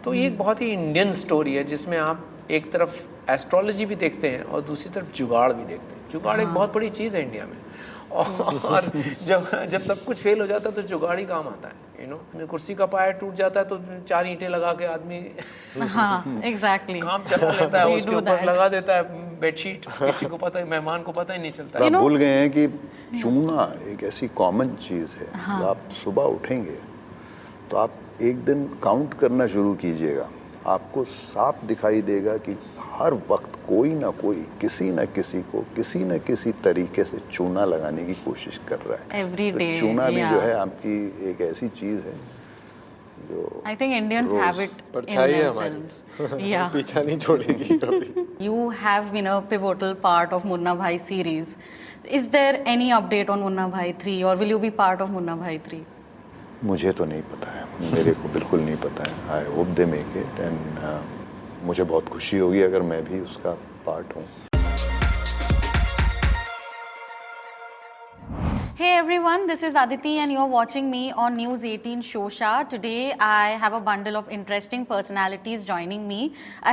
तो ये एक बहुत ही इंडियन स्टोरी है जिसमें आप एक तरफ एस्ट्रोलॉजी भी देखते हैं और दूसरी तरफ जुगाड़ भी देखते हैं। जुगाड़ एक बहुत बड़ी चीज़ है इंडिया में, और जब सब कुछ फेल हो जाता है तो जुगाड़ ही काम आता है। यू नो, कुर्सी का पाया टूट जाता है तो 4 ईंटें लगा के आदमी एग्जैक्टली काम चला लेता है, उसके ऊपर लगा देता है बेडशीट, किसी को पता है, मेहमान को पता ही नहीं चलता है। आप भूल गए हैं कि चूना एक ऐसी कॉमन चीज़ है। जब आप सुबह उठेंगे तो आप एक दिन काउंट करना शुरू कीजिएगा, आपको साफ दिखाई देगा कि हर वक्त कोई ना कोई किसी न किसी को किसी न किसी तरीके से चूना लगाने की कोशिश कर रहा है। एवरी डे चूना भी जो है आपकी एक ऐसी चीज़ है जो I think Indians have it परछाई है हमारी, पीछा नहीं छोड़ेगी कभी। You have been a pivotal part of Munnabhai series. Is there any update on Munnabhai 3 or will you be part of Munnabhai 3? मुझे तो नहीं पता है, मेरे को बिल्कुल नहीं पता है। I hope they make it and मुझे बहुत खुशी होगी अगर मैं भी उसका पार्ट हूँ। Hey everyone, this is Aditi and you're watching me on News 18 Showsha. Today I have a bundle of interesting personalities joining me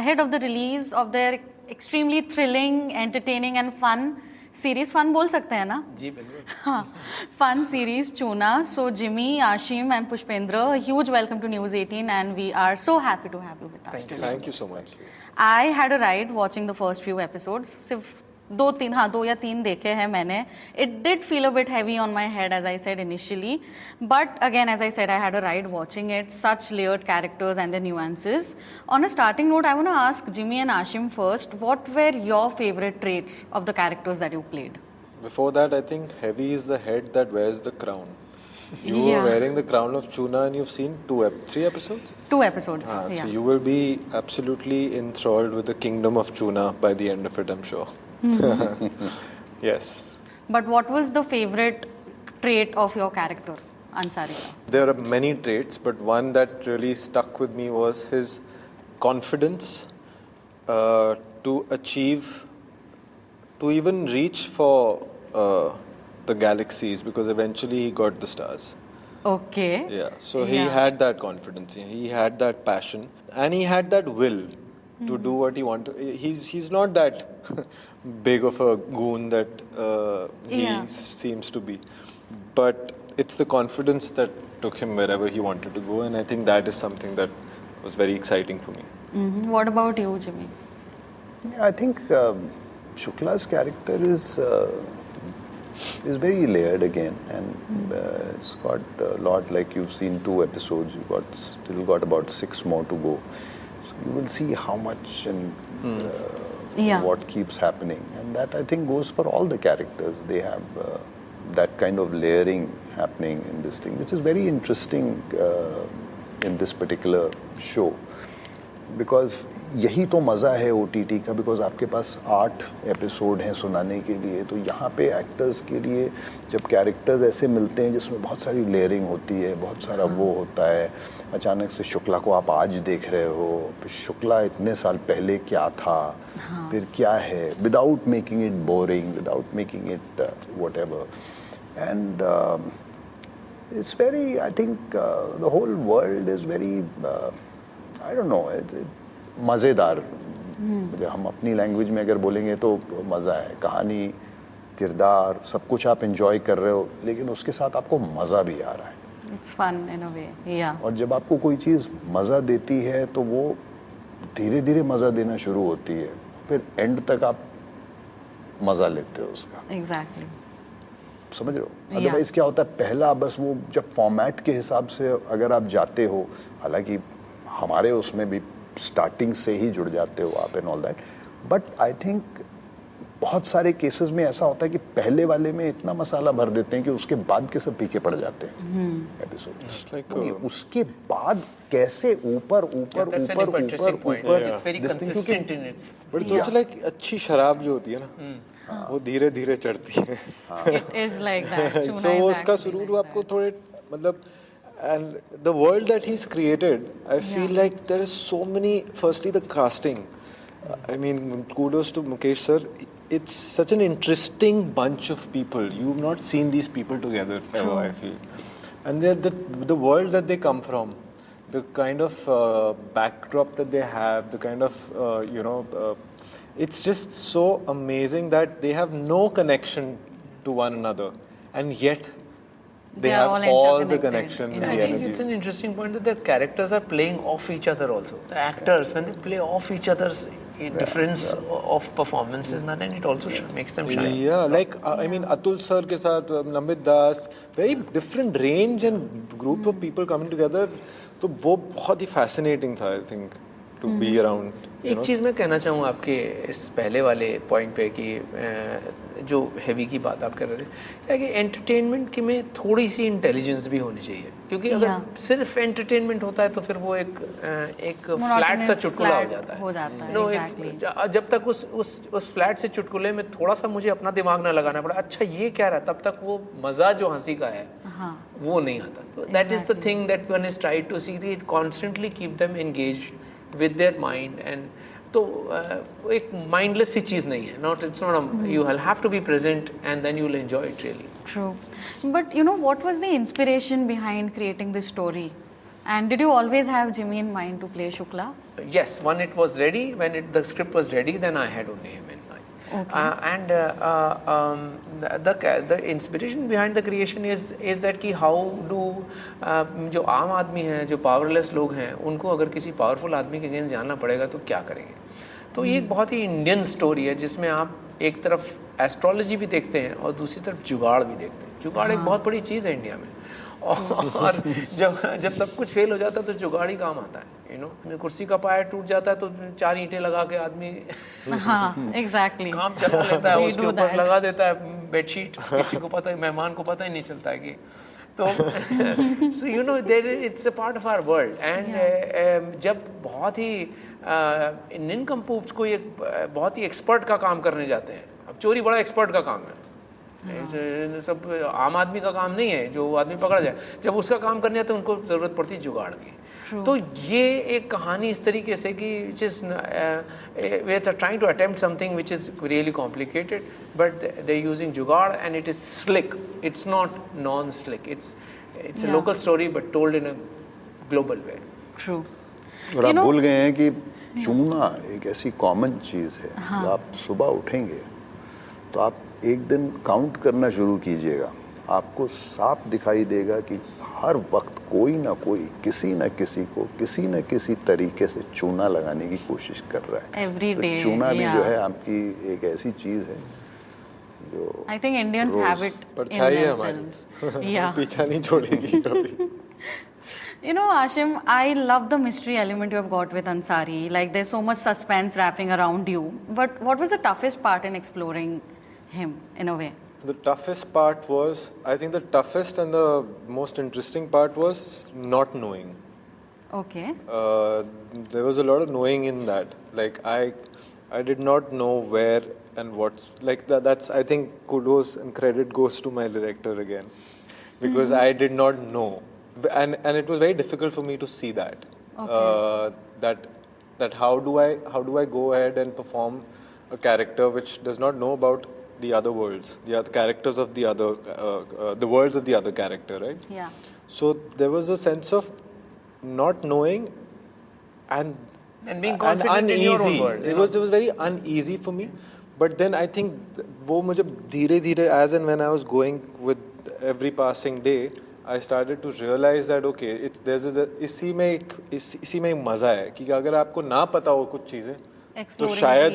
ahead of the release of their extremely thrilling, entertaining and fun series. Fun बोल सकते हैं ना जी बिल्कुल, हाँ, fun series Choona. So Jimmy, Ashim and Pushpendra, huge welcome to news 18 and we are so happy to have you with us today. Thank you so much. I had a ride watching the first few episodes, सिर्फ 2 या 3 देखे हैं मैंने। It did feel a bit heavy on my head as I said initially, but again as I said I had a ride watching it, such layered characters and the nuances. On a starting note, I want to ask Jimmy and Aashim first, what were your favorite traits of the characters that you played? Before that, I think heavy is the head that wears the crown. You were wearing the crown of Choona and you've seen 3 episodes? 2 episodes, yeah. So you will be absolutely enthralled with the kingdom of Choona by the end of it, I'm sure. Yes. But what was the favorite trait of your character, Ansarika? There are many traits, but one that really stuck with me was his confidence to achieve, to even reach for the galaxies, because eventually he got the stars. Okay. Yeah, so he had that confidence, he had that passion, and he had that will to do what he wanted. He's not that big of a goon that he seems to be, but it's the confidence that took him wherever he wanted to go, and I think that is something that was very exciting for me. What about you, Jimmy? Yeah, I think Shukla's character is very layered again, and it's got a lot. Like you've seen 2 episodes, you've still got about 6 more to go. So you will see how much and what keeps happening, and that I think goes for all the characters. They have that kind of layering happening in this thing, which is very interesting in this particular show, because यही तो मज़ा है OTT का, because आपके पास 8 episode हैं सुनाने के लिए। तो यहाँ पे एक्टर्स के लिए जब कैरेक्टर्स ऐसे मिलते हैं जिसमें बहुत सारी लेयरिंग होती है, बहुत सारा वो होता है, अचानक से शुक्ला को आप आज देख रहे हो, फिर शुक्ला इतने साल पहले क्या था, फिर क्या है, without making it boring, without making it whatever. And it's very, I think the whole world is very, I don't know, मज़ेदार। हम अपनी लैंग्वेज में अगर बोलेंगे तो मज़ा है, कहानी, किरदार, सब कुछ आप एंजॉय कर रहे हो, लेकिन उसके साथ आपको मज़ा भी आ रहा है। It's fun in a way, yeah. और जब आपको कोई चीज़ मज़ा देती है तो वो धीरे धीरे मज़ा देना शुरू होती है, फिर एंड तक आप मज़ा लेते हो उसका। Exactly. समझ रहे हो? अदरवाइज क्या होता है, पहला बस वो जब फॉर्मेट के हिसाब से अगर आप जाते हो, हालांकि हमारे उसमें भी स्टार्टिंग से ही जुड़ जाते हो आप and all that, but I think बहुत सारे केसेस में ऐसा होता है कि पहले वाले में इतना मसाला भर देते हैं कि उसके बाद के सब पीके पड़ जाते हैं एपिसोड। उसके बाद कैसे ऊपर ऊपर ऊपर ऊपर बट सोच लाइक अच्छी शराब जो होती है ना, वो धीरे धीरे चढ़ती है। It is like that. So उसका सुरूर आपको थोड़े मतलब, and the world that he's created, I feel like there is so many, firstly the casting, I mean kudos to Mukesh sir, it's such an interesting bunch of people. You've not seen these people together ever, I feel, and the world that they come from, the kind of backdrop that they have, the kind of it's just so amazing that they have no connection to one another, and yet they have all the connection and the I think energy. it's an interesting point that the characters are playing off each other also. The actors, when they play off each other's difference of performances, then it also makes them shine. Yeah, like I mean, Atul sir ke saath Namit Das, very different range and group of people coming together. तो वो बहुत ही fascinating था, I think, to be around. एक चीज़ मैं कहना चाहूँ आपके इस पहले वाले पॉइंट पे कि जो हैवी की बात आप कर रहे थे कि एंटरटेनमेंट के में थोड़ी सी इंटेलिजेंस भी होनी चाहिए, क्योंकि अगर सिर्फ एंटरटेनमेंट होता है तो फिर वो एक फ्लैट सा चुटकुला हो जाता है। जब तक उस फ्लैट से चुटकुले में थोड़ा सा मुझे अपना दिमाग ना लगाना पड़ा, अच्छा ये क्या रहा, तब तक वो मज़ा जो हंसी का है वो नहीं आता। तो that is the thing that one is try to see, it constantly keep them engaged with their mind, and तो एक mindless सी चीज़ नहीं है, it's not you will have to be present and then you will enjoy it really. True. But you know, what was the inspiration behind creating this story, and did you always have Jimmy in mind to play Shukla? Yes, when it was ready, the script was ready, then I had only him in mind. Okay. The inspiration behind the creation is that कि how do जो आम आदमी हैं, जो powerless लोग हैं, उनको अगर किसी पावरफुल आदमी के अगेंस्ट जाना पड़ेगा तो क्या करेंगे। तो ये एक बहुत ही इंडियन स्टोरी है जिसमें आप एक तरफ एस्ट्रोलॉजी भी देखते हैं और दूसरी तरफ जुगाड़ भी देखते हैं। जुगाड़ एक बहुत बड़ी चीज़ है इंडिया में, और जब सब कुछ फेल हो जाता है तो जुगाड़ ही काम आता है। कुर्सी का पाया टूट जाता है तो 4 ईंटें लगा के आदमी एग्जैक्टली काम चला लेता है, उसके ऊपर लगा देता है बेडशीट, किसी को पता है, मेहमान को पता ही नहीं चलता है कि तो so it's a part of our world. And जब बहुत ही निनकम्पूप्स को एक बहुत ही एक्सपर्ट का काम करने जाते हैं, अब चोरी बड़ा एक्सपर्ट का काम है, सब आम आदमी का काम नहीं है, जो आदमी पकड़ा जाए, जब उसका काम करने जाते हैं उनको ज़रूरत पड़ती है जुगाड़ की। तो ये एक कहानी इस तरीके से कि we are trying to attempt something which is really complicated, but they using jugaad and it is slick, it's not non slick, it's a local story but told in a global way. True. और आप भूल गए हैं कि चूना एक ऐसी common चीज़ है, जब आप सुबह उठेंगे तो आप एक दिन काउंट करना शुरू कीजिएगा, आपको साफ दिखाई देगा कि हर वक्त कोई ना कोई किसी न किसी को किसी न किसी तरीके से चूना लगाने की कोशिश कर रहा है। Every day, तो चूना भी जो है आपकी एक ऐसी चीज़ है जो I think Indians have it परछाई है हमारी, पीछा नहीं छोड़ेगी कभी। You know, Aashim, I love the mystery element you have got with Ansari. Like, there's so much suspense wrapping around you. But what was the toughest part in exploring him, in a way? The toughest part was, I think the toughest and the most interesting part was not knowing. Okay. There was a lot of knowing in that. Like, I did not know where and what's, like, that's, I think, kudos and credit goes to my director again. Because I did not know. And it was very difficult for me to see that. Okay. That how do I go ahead and perform a character which does not know about the other worlds, the other characters of the other, the worlds of the other character, right? Yeah. So there was a sense of not knowing and being confident in your own world. It was very uneasy for me. But then I think वो मुझे धीरे-धीरे, as and when I was going with every passing day, I started to realize that okay, इसी में एक मजा है कि अगर आपको ना पता हो कुछ चीजें तो शायद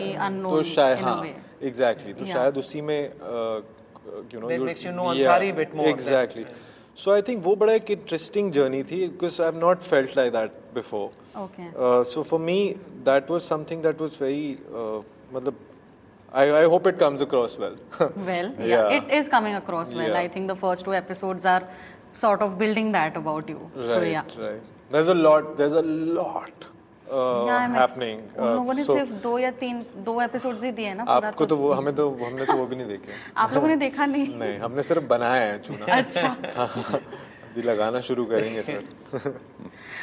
हाँ exactly, तो शायद उसी में that makes you know Ansari a bit more. Exactly. So I think वो बड़ा एक interesting journey थी because I've not felt like that before. Okay. So for me that was something that was very मतलब I hope it comes across well. Well, yeah, it is coming across well. Yeah. I think the first 2 episodes are sort of building that about you. Right, so yeah. Right. There's a lot happening. उन लोगों ने सिर्फ 2 या 2 episodes ही दिए ना। आपको तो वो हमने तो वो भी नहीं देखे। आप लोगों ने देखा नहीं? नहीं, हमने सिर्फ बनाया है चूना। अच्छा। अभी लगाना शुरू करेंगे sir.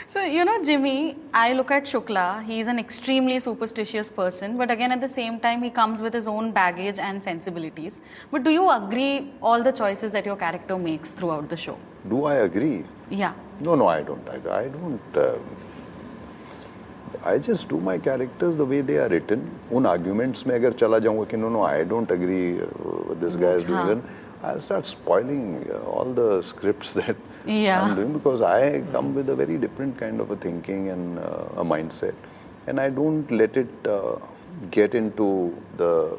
So, you know, Jimmy, I look at Shukla, he's an extremely superstitious person, but again, at the same time, he comes with his own baggage and sensibilities. But do you agree all the choices that your character makes throughout the show? Do I agree? Yeah. No, I don't. I don't. I just do my characters the way they are written. उन arguments में अगर चला जाऊँगा कि no, I don't agree what this guy is doing, then I'll start spoiling all the scripts that I'm doing, because I come with a very different kind of a thinking and a mindset, and I don't let it get into the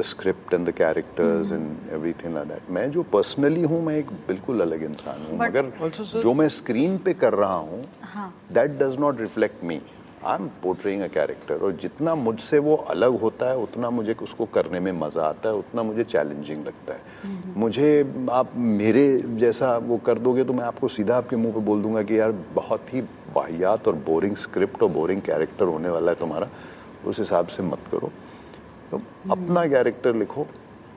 script and the characters and everything like that. मैं जो personally हूँ, मैं एक बिल्कुल अलग इंसान हूँ, मगर जो मैं screen पे कर रहा हूँ, that does not reflect me. I'm portraying a character, और जितना मुझसे वो अलग होता है उतना मुझे उसको करने में मज़ा आता है, उतना मुझे चैलेंजिंग लगता है. मुझे आप मेरे जैसा वो कर दोगे तो मैं आपको सीधा आपके मुंह पे बोल दूंगा कि यार बहुत ही वाहियात और बोरिंग स्क्रिप्ट और बोरिंग कैरेक्टर होने वाला है तुम्हारा, उस हिसाब से मत करो. तो अपना कैरेक्टर लिखो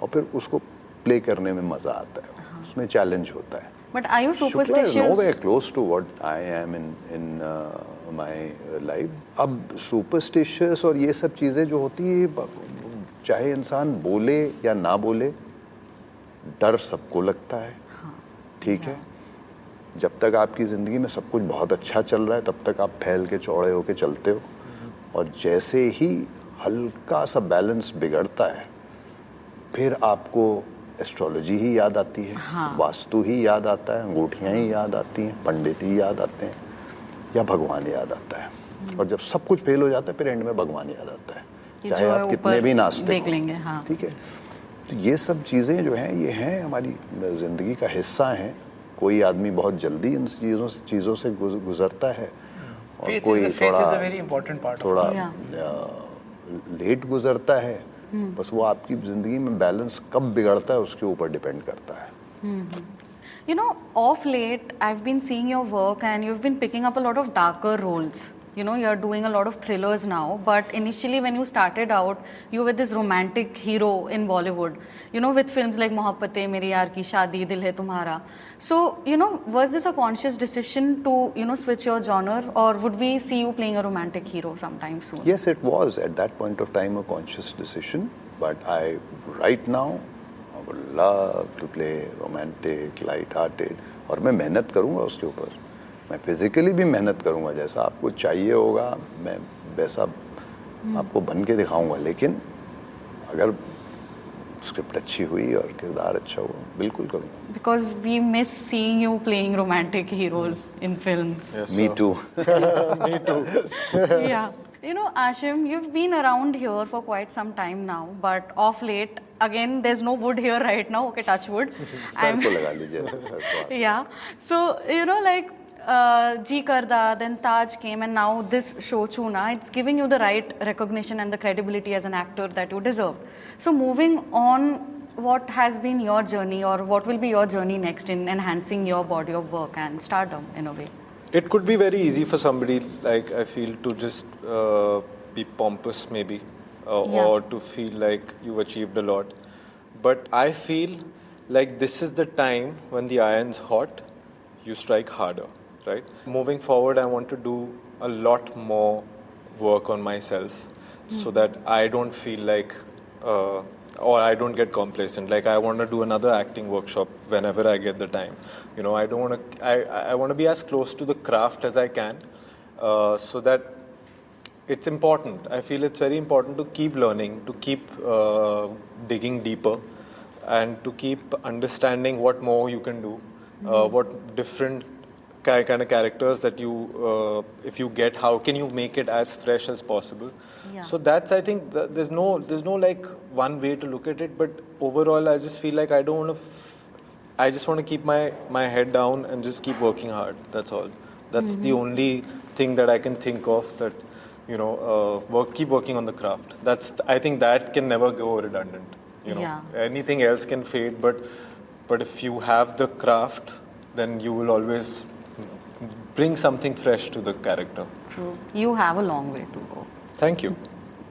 और फिर उसको प्ले करने में मज़ा आता है, उसमें चैलेंज होता है. But are you superstitious? Shukla is nowhere close to what I am in my life. अब superstitious और ये सब चीज़ें जो होती है, चाहे इंसान बोले या ना बोले, डर सबको लगता है. ठीक है, जब तक आपकी ज़िंदगी में सब कुछ बहुत अच्छा चल रहा है तब तक आप फैल के चौड़े होके चलते हो, और जैसे ही हल्का सा बैलेंस बिगड़ता है फिर आपको एस्ट्रोलॉजी ही याद आती है, वास्तु ही याद आता है, अंगूठियाँ ही याद आती हैं, पंडित ही याद आते हैं, या भगवान याद आता है. और जब सब कुछ फेल हो जाता है फिर एंड में भगवान याद आता है, चाहे आप कितने भी नास्तिक हो. ठीक है, तो ये सब चीज़ें जो हैं ये हैं हमारी ज़िंदगी का हिस्सा हैं. कोई आदमी बहुत जल्दी इन चीज़ों से गुजरता है और कोई थोड़ा लेट गुजरता है. बस वो आपकी ज़िंदगी में बैलेंस कब बिगड़ता है उसके ऊपर डिपेंड करता है. You know, of late, I've been seeing your work and you've been picking up a lot of darker roles. You know, you're doing a lot of thrillers now, but initially when you started out, you were this romantic hero in Bollywood, you know, with films like Mohabbatein, Meri Yaar Ki Shaadi, Dil Hai Tumhara. So, you know, was this a conscious decision to, you know, switch your genre, or would we see you playing a romantic hero sometime soon? Yes, it was at that point of time a conscious decision, but right now, I would love to play romantic, light-hearted, और मैं मेहनत करूँगा उसके ऊपर. मैं physically भी मेहनत करूँगा, जैसा आपको चाहिए होगा मैं वैसा आपको बन के दिखाऊँगा, लेकिन अगर स्क्रिप्ट अच्छी हुई और किरदार अच्छा हुआ बिल्कुल करूँगा. Because we miss seeing you playing romantic heroes in films. Yes, Me too. Me too. Yeah. You know, Aashim, you've been around here for quite some time now, but of late, again, there's no wood here right now. Okay, touch wood. Sir को लगा लीजिए. Yeah. So, you know, like, Ji Karda, then Taj came, and now this show Choona, it's giving you the right recognition and the credibility as an actor that you deserve. So moving on, what has been your journey, or what will be your journey next in enhancing your body of work and stardom in a way? It could be very easy for somebody, like I feel, to just be pompous maybe, or to feel like you've achieved a lot. But I feel like this is the time when the iron's hot, you strike harder. Right? Moving forward, I want to do a lot more work on myself so that I don't feel like, or I don't get complacent. Like I want to do another acting workshop whenever I get the time. You know, I don't want to. I want to be as close to the craft as I can, so that it's important. I feel it's very important to keep learning, to keep digging deeper, and to keep understanding what more you can do, what different kind of characters that you, if you get, how can you make it as fresh as possible? Yeah. So that's, I think, there's no like one way to look at it, but overall I just feel like I don't want to, I just want to keep my head down and just keep working hard. That's all. That's the only thing that I can think of, that, you know, keep working on the craft. I think that can never go redundant. You know, anything else can fade, but if you have the craft, then you will always bring something fresh to the character. True. You have a long way to go. Thank you.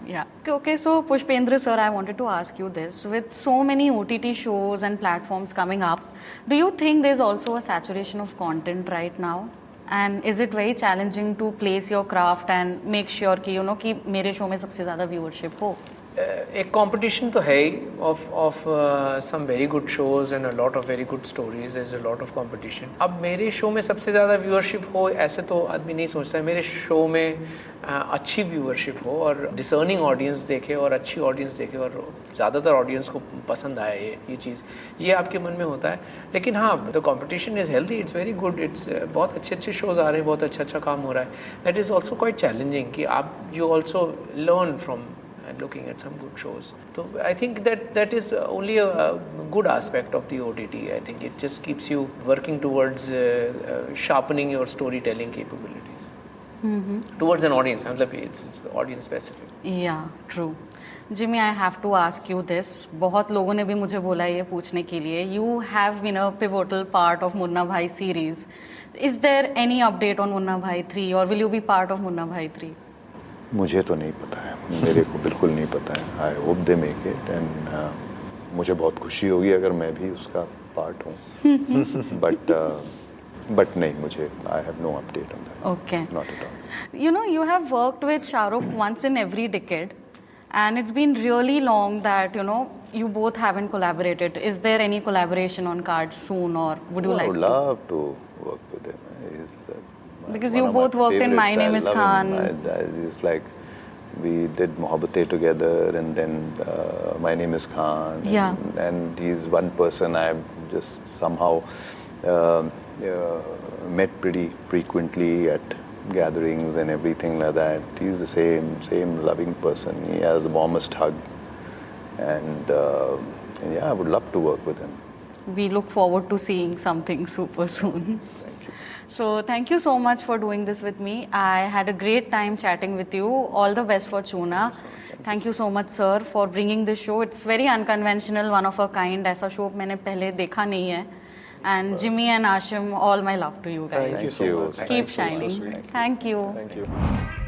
Yeah. Okay, so Pushpendra sir, I wanted to ask you this. With so many OTT shows and platforms coming up, do you think there's also a saturation of content right now? And is it very challenging to place your craft and make sure कि कि मेरे show में सबसे ज़्यादा viewership हो? एक competition तो है ही of some very good shows and a lot of very good stories, is a lot of competition. अब मेरे शो में सबसे ज़्यादा व्यूअरशिप हो ऐसे तो आदमी नहीं सोचता है. मेरे शो में अच्छी व्यूअरशिप हो और डिसर्निंग ऑडियंस देखे और अच्छी ऑडियंस देखे और ज़्यादातर ऑडियंस को पसंद आए ये चीज़, ये आपके मन में होता है. लेकिन हाँ, the competition is healthy, it's very good, it's बहुत अच्छे शोज़ आ रहे हैं, बहुत अच्छा काम हो रहा है. That is also quite challenging कि आप you also learn from and looking at some good shows. So I think that is only a good aspect of the OTT. I think it just keeps you working towards sharpening your storytelling capabilities. Towards an audience. It's audience specific. Yeah, true. Jimmy, I have to ask you this. बहुत लोगों ने भी मुझे बोला ये पूछने के लिए. You have been a pivotal part of Munnabhai series. Is there any update on Munnabhai 3 or will you be part of Munnabhai 3? मुझे तो नहीं पता है, मेरे को बिल्कुल नहीं पता है. I hope they make it and मुझे बहुत खुशी होगी अगर मैं भी उसका पार्ट हूँ. बट नहीं, मुझे I have no update on that. Okay, not at all. You have worked with Shahrukh once in every decade and it's been really long that you both haven't collaborated. Is there any collaboration on cards soon or would you like I would love to work with him. Because you both worked in My Name is Khan. It's like we did Mohabbatein together and then My Name is Khan. Yeah. And he's one person I've just somehow met pretty frequently at gatherings and everything like that. He's the same loving person. He has the warmest hug. And yeah, I would love to work with him. We look forward to seeing something super soon. Thank you. So thank you so much for doing this with me. I had a great time chatting with you. All the best for Choona. Thank you so much, sir, for bringing this show. It's very unconventional, one of a kind. ऐसा show मैंने पहले देखा नहीं है. And Jimmy and Aashim, all my love to you guys. Thank you so much. Keep shining. So sweet. Thank you. Thank you.